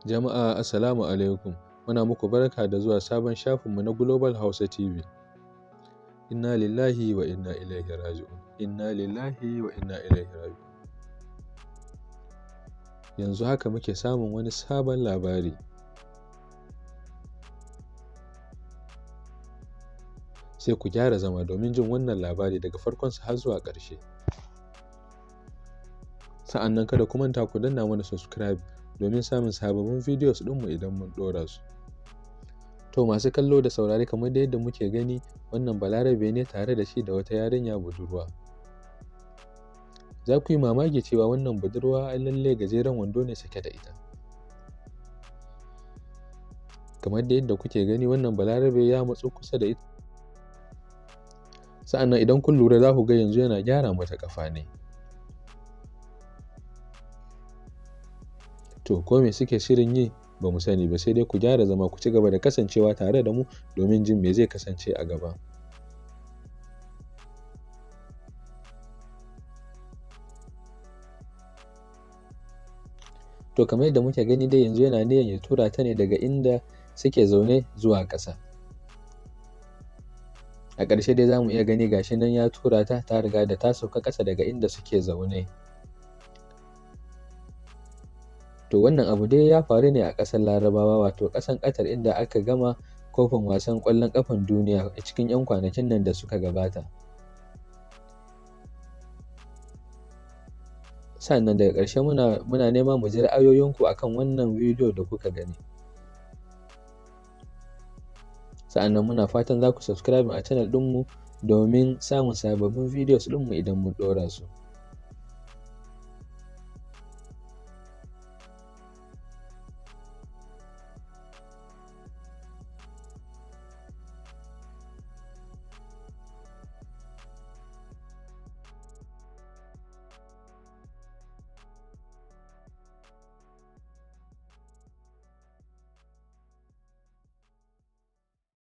Jama'a assalamu alaikum, muna muku barka da zuwa sabon shafinmu na Global Hausa TV. Inna lillahi wa inna ilaihi raji'un. Inna lillahi wa inna ilaihi raji'un. Yanzu haka muke samun wani sabon labari. Sai ku gyara zama domin jin wannan labari daga farkonsa har zuwa ƙarshe. Sa'annan kada ku manta ku danna mana subscribe domin samun sababbin videos ɗinmu idan mun ɗora su. To masu kallo da saurare, kamar da yadda muke gani, wannan Balarabe ne tare da shi da wata yarinya budurwa. Za ku yi mamaki cewa wannan budurwa lalle gajeren wando ne sake da ita. Kamar da yadda kuke gani, wannan Balarabe ya matso kusa da ita. Sa'annan idan kun lura za ku ga yanzu yana gyara mata ƙafa ne. To ko me suke shirin yi ba mu sani ba, sai dai ku gyara zama ku ci gaba da kasancewa tare da mu domin jin me zai kasance a gaba. To kamar yadda muke gani dai yanzu yana niyyar ya tura ta ne daga inda suke zaune zuwa ƙasa. A ƙarshe dai za mu iya gani gashi nan ya tura ta, ta riga da ta sauka ƙasa daga inda suke zaune. To wannan abu dai ya faru ne a ƙasar Larabawa, wato ƙasar Qatar, inda aka gama kofin wasan ƙwallon ƙafan duniya a cikin 'yan kwanakin nan da suka gabata. Sannan daga ƙarshe muna neman mu ji ra'ayoyinku akan wannan bidiyo da kuka gani. Sa'annan muna fatan za ku subscribe a channel ɗinmu domin samun sababbin videos ɗinmu idan mun ɗora su.